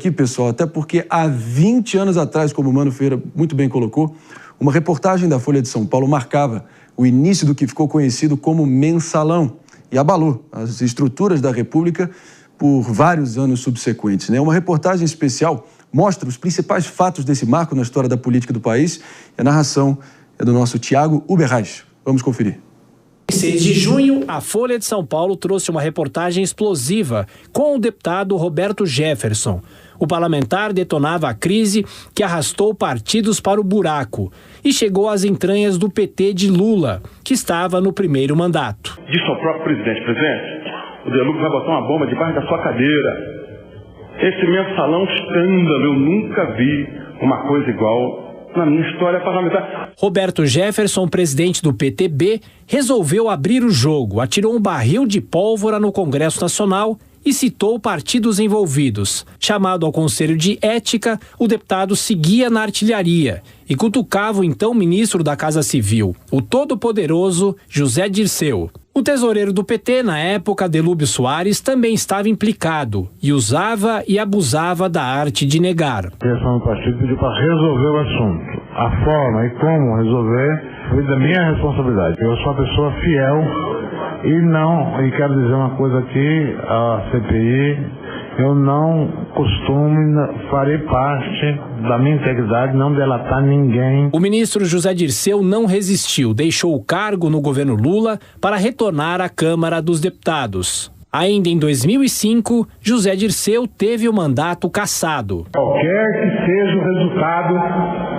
aqui, pessoal, até porque há 20 anos atrás, como o Mano Ferreira muito bem colocou, uma reportagem da Folha de São Paulo marcava o início do que ficou conhecido como Mensalão e abalou as estruturas da República por vários anos subsequentes, né? Uma reportagem especial mostra os principais fatos desse marco na história da política do país. A narração é do nosso Tiago Uberreich. Vamos conferir. Em 6 de junho, a Folha de São Paulo trouxe uma reportagem explosiva com o deputado Roberto Jefferson. O parlamentar detonava a crise que arrastou partidos para o buraco e chegou às entranhas do PT de Lula, que estava no primeiro mandato. Disse ao próprio presidente: o Delúbio vai botar uma bomba debaixo da sua cadeira. Esse mensalão escândalo, eu nunca vi uma coisa igual na minha história parlamentar. Roberto Jefferson, presidente do PTB, resolveu abrir o jogo, atirou um barril de pólvora no Congresso Nacional e citou partidos envolvidos. Chamado ao Conselho de Ética, o deputado seguia na artilharia e cutucava o então ministro da Casa Civil, o todo-poderoso José Dirceu. O tesoureiro do PT, na época, Delúbio Soares, também estava implicado e usava e abusava da arte de negar. A direção do partido pediu para resolver o assunto. A forma e como resolver foi da minha responsabilidade. Eu sou uma pessoa fiel e quero dizer uma coisa aqui, a CPI, eu não farei parte da minha integridade, não delatar ninguém. O ministro José Dirceu não resistiu, deixou o cargo no governo Lula para retornar à Câmara dos Deputados. Ainda em 2005, José Dirceu teve o mandato cassado. Qualquer que seja o resultado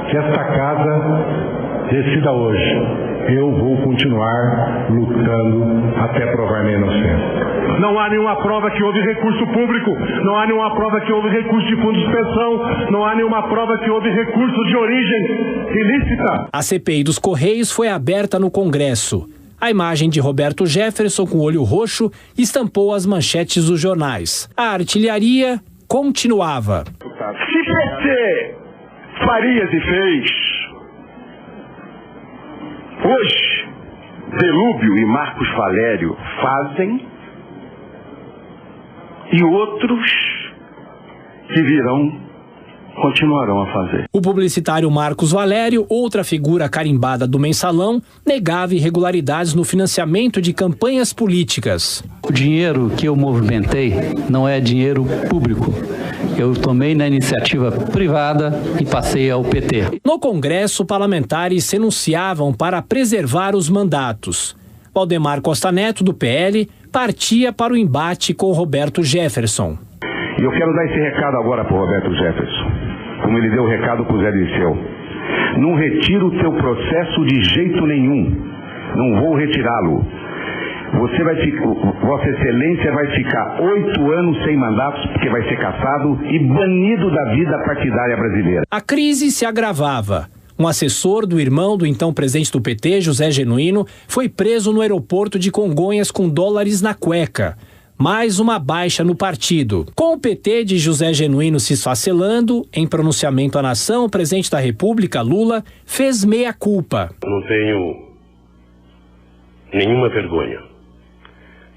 que esta casa decida hoje, eu vou continuar lutando até provar minha inocência. Não há nenhuma prova que houve recurso público, não há nenhuma prova que houve recurso de fundo de pensão, não há nenhuma prova que houve recurso de origem ilícita. A CPI dos Correios foi aberta no Congresso. A imagem de Roberto Jefferson com o olho roxo estampou as manchetes dos jornais. A artilharia continuava. Se PT, Farias e fez, hoje Delúbio e Marcos Valério fazem, e outros que virão continuarão a fazer. O publicitário Marcos Valério, outra figura carimbada do Mensalão, negava irregularidades no financiamento de campanhas políticas. O dinheiro que eu movimentei não é dinheiro público. Eu tomei na iniciativa privada e passei ao PT. No Congresso, parlamentares se enunciavam para preservar os mandatos. Valdemar Costa Neto, do PL, partia para o embate com Roberto Jefferson. E eu quero dar esse recado agora para o Roberto Jefferson, como ele deu o recado para o Zé Dirceu. Não retiro o teu processo de jeito nenhum. Não vou retirá-lo. Vossa Excelência vai ficar 8 anos sem mandatos, porque vai ser cassado e banido da vida partidária brasileira. A crise se agravava. Um assessor do irmão do então presidente do PT, José Genuíno, foi preso no aeroporto de Congonhas com dólares na cueca. Mais uma baixa no partido. Com o PT de José Genuíno se esfacelando, em pronunciamento à nação, o presidente da República, Lula, fez meia-culpa. Não tenho nenhuma vergonha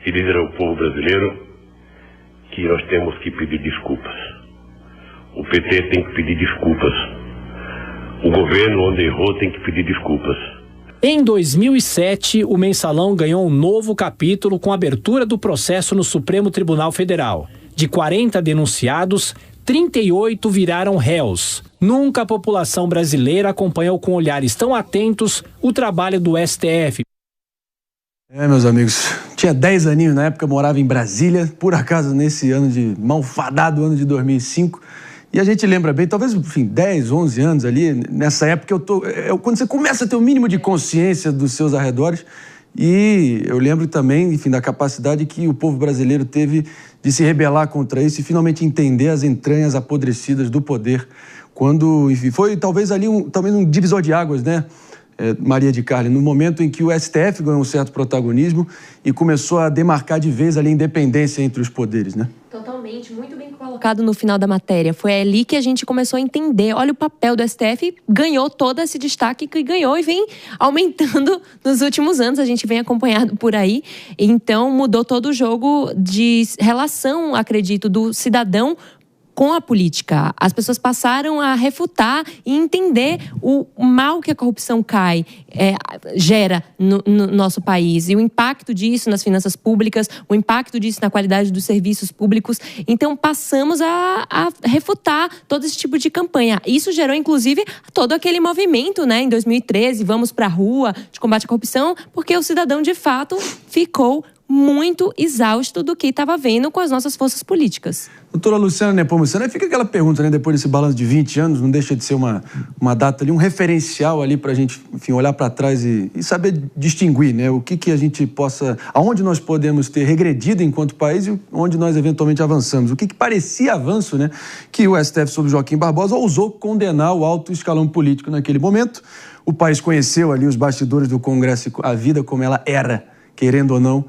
de dizer ao povo brasileiro que nós temos que pedir desculpas. O PT tem que pedir desculpas. O governo, onde errou, tem que pedir desculpas. Em 2007, o Mensalão ganhou um novo capítulo com a abertura do processo no Supremo Tribunal Federal. De 40 denunciados, 38 viraram réus. Nunca a população brasileira acompanhou com olhares tão atentos o trabalho do STF. Meus amigos, tinha 10 aninhos na época, morava em Brasília, por acaso nesse ano de malfadado ano de 2005. E a gente lembra bem, talvez, enfim, 10, 11 anos ali, nessa época quando você começa a ter o mínimo de consciência dos seus arredores. E eu lembro também, enfim, da capacidade que o povo brasileiro teve de se rebelar contra isso e finalmente entender as entranhas apodrecidas do poder. Quando, enfim, foi talvez ali talvez um divisor de águas, né, Maria de Carli, no momento em que o STF ganhou um certo protagonismo e começou a demarcar de vez ali a independência entre os poderes, né? Totalmente, muito bem colocado no final da matéria. Foi ali que a gente começou a entender. Olha, o papel do STF ganhou todo esse destaque que ganhou e vem aumentando nos últimos anos. A gente vem acompanhando por aí. Então, mudou todo o jogo de relação, acredito, do cidadão com a política. As pessoas passaram a refutar e entender o mal que a corrupção gera no nosso país e o impacto disso nas finanças públicas, o impacto disso na qualidade dos serviços públicos. Então, passamos a refutar todo esse tipo de campanha. Isso gerou, inclusive, todo aquele movimento, né, em 2013, vamos para a rua, de combate à corrupção, porque o cidadão, de fato, ficou muito exausto do que estava vendo com as nossas forças políticas. Doutora Luciana Nepomuceno, fica aquela pergunta, né, depois desse balanço de 20 anos, não deixa de ser uma data ali, um referencial ali para a gente, enfim, olhar para trás e saber distinguir, né, o que a gente possa, aonde nós podemos ter regredido enquanto país e onde nós eventualmente avançamos. O que parecia avanço, né, que o STF sob Joaquim Barbosa ousou condenar o alto escalão político naquele momento. O país conheceu ali os bastidores do Congresso, a vida como ela era, querendo ou não,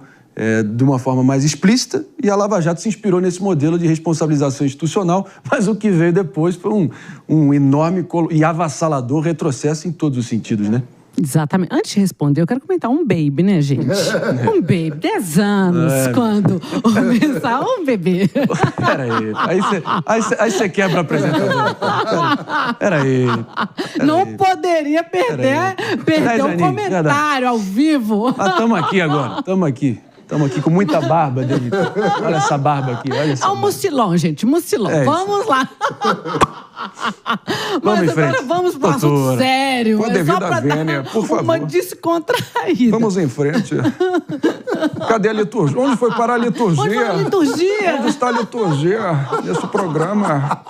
de uma forma mais explícita, e a Lava Jato se inspirou nesse modelo de responsabilização institucional, mas o que veio depois foi um enorme e avassalador retrocesso em todos os sentidos, né? Exatamente. Antes de responder, eu quero comentar um baby, né, gente? Um baby, 10 anos, quando começar um bebê. Peraí, aí você quebra a apresentadora. Peraí. Não poderia perder um comentário ao vivo. Mas estamos aqui agora, estamos aqui com muita barba dele. Olha essa barba aqui, olha essa. É um mucilão, gente, mucilão. Vamos lá. Mas agora vamos para o assunto sério. Com a devida vênia, por favor. Uma descontraída. Vamos em frente. Cadê a liturgia? Onde foi parar a liturgia? Onde foi a liturgia? Onde está a liturgia nesse programa?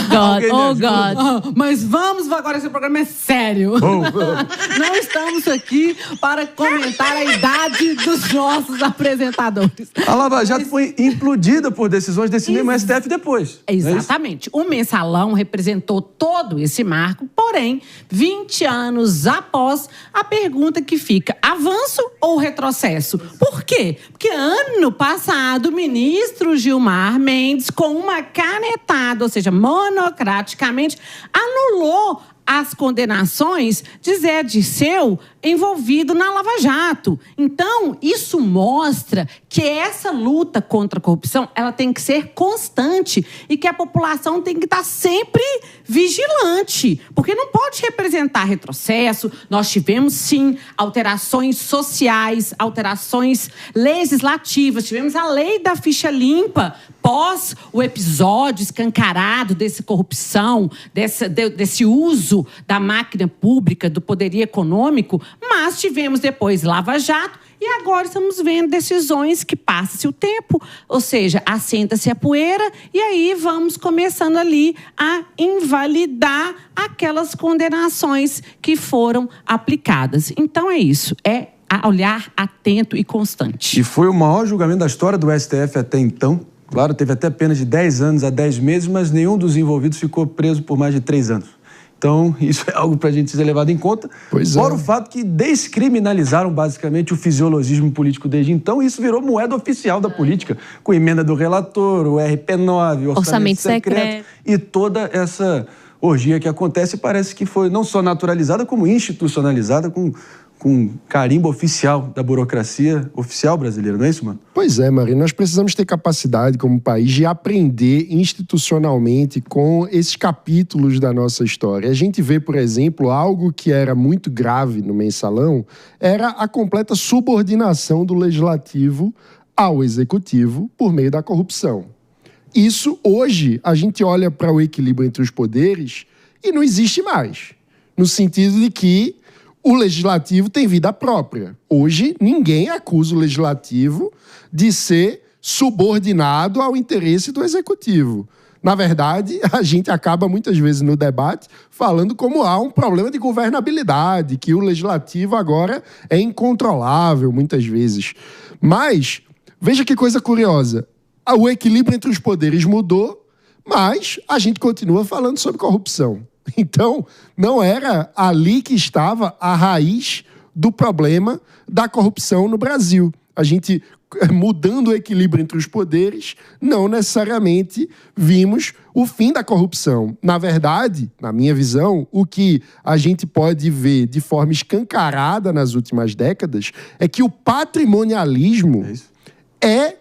God. Mas vamos agora, esse programa é sério. Não estamos aqui para comentar a idade dos nossos apresentadores. A Lava Jato foi implodida por decisões desse mesmo STF depois. Exatamente. O Mensalão representou todo esse marco, porém, 20 anos após, a pergunta que fica, avanço ou retrocesso? Por quê? Porque ano passado, o ministro Gilmar Mendes, com uma canetada, ou seja, monocraticamente, anulou as condenações de Zé Dirceu envolvido na Lava Jato. Então, isso mostra que essa luta contra a corrupção, ela tem que ser constante e que a população tem que estar sempre vigilante, porque não pode representar retrocesso. Nós tivemos, sim, alterações sociais, alterações legislativas, tivemos a lei da ficha limpa, pós o episódio escancarado dessa corrupção, desse uso da máquina pública, do poderio econômico, mas tivemos depois Lava Jato e agora estamos vendo decisões que passa-se o tempo, ou seja, assenta-se a poeira e aí vamos começando ali a invalidar aquelas condenações que foram aplicadas. Então é isso, é olhar atento e constante. E foi o maior julgamento da história do STF até então. Claro, teve até pena de 10 anos a 10 meses, mas nenhum dos envolvidos ficou preso por mais de 3 anos. Então, isso é algo para a gente ser levado em conta. Fora o fato que descriminalizaram basicamente o fisiologismo político desde então, e isso virou moeda oficial da política, com emenda do relator, o RP9, o orçamento secreto e toda essa orgia que acontece, parece que foi não só naturalizada, como institucionalizada, com carimbo oficial da burocracia oficial brasileira, não é isso, mano? Pois é, Marina, nós precisamos ter capacidade como país de aprender institucionalmente com esses capítulos da nossa história. A gente vê, por exemplo, algo que era muito grave no Mensalão, era a completa subordinação do legislativo ao executivo por meio da corrupção. Isso, hoje, a gente olha para o equilíbrio entre os poderes e não existe mais, no sentido de que o legislativo tem vida própria. Hoje, ninguém acusa o legislativo de ser subordinado ao interesse do executivo. Na verdade, a gente acaba muitas vezes no debate falando como há um problema de governabilidade, que o legislativo agora é incontrolável muitas vezes. Mas, veja que coisa curiosa, o equilíbrio entre os poderes mudou, mas a gente continua falando sobre corrupção. Então, não era ali que estava a raiz do problema da corrupção no Brasil. A gente, mudando o equilíbrio entre os poderes, não necessariamente vimos o fim da corrupção. Na verdade, na minha visão, o que a gente pode ver de forma escancarada nas últimas décadas é que o patrimonialismo é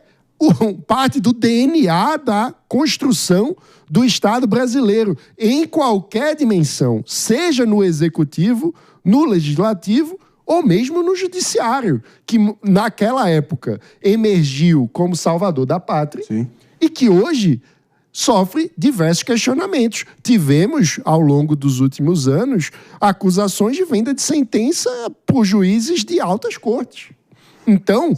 parte do DNA da construção do Estado brasileiro, em qualquer dimensão, seja no executivo, no legislativo ou mesmo no judiciário, que naquela época emergiu como salvador da pátria. Sim. E que hoje sofre diversos questionamentos. Tivemos, ao longo dos últimos anos, acusações de venda de sentença por juízes de altas cortes. Então,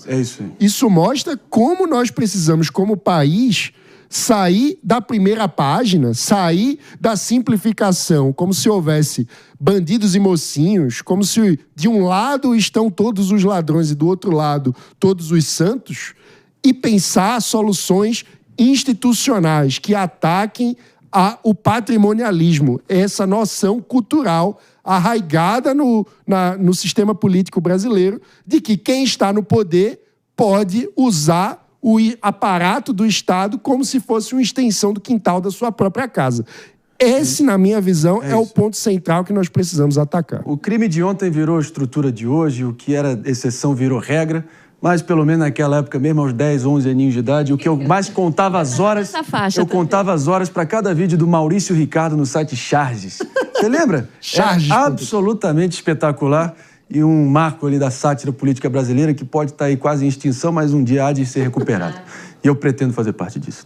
isso mostra como nós precisamos, como país, sair da primeira página, sair da simplificação, como se houvesse bandidos e mocinhos, como se de um lado estão todos os ladrões e do outro lado todos os santos, e pensar soluções institucionais que ataquem o patrimonialismo, essa noção cultural arraigada no sistema político brasileiro, de que quem está no poder pode usar o aparato do Estado como se fosse uma extensão do quintal da sua própria casa. Esse, na minha visão, é o ponto central que nós precisamos atacar. O crime de ontem virou estrutura de hoje, o que era exceção virou regra, mas pelo menos naquela época, mesmo aos 10, 11 aninhos de idade, o que eu mais contava as horas, contava as horas para cada vídeo do Maurício Ricardo no site Charges. Você lembra? Charges. Absolutamente espetacular e um marco ali da sátira política brasileira que pode estar aí quase em extinção, mas um dia há de ser recuperado. E eu pretendo fazer parte disso.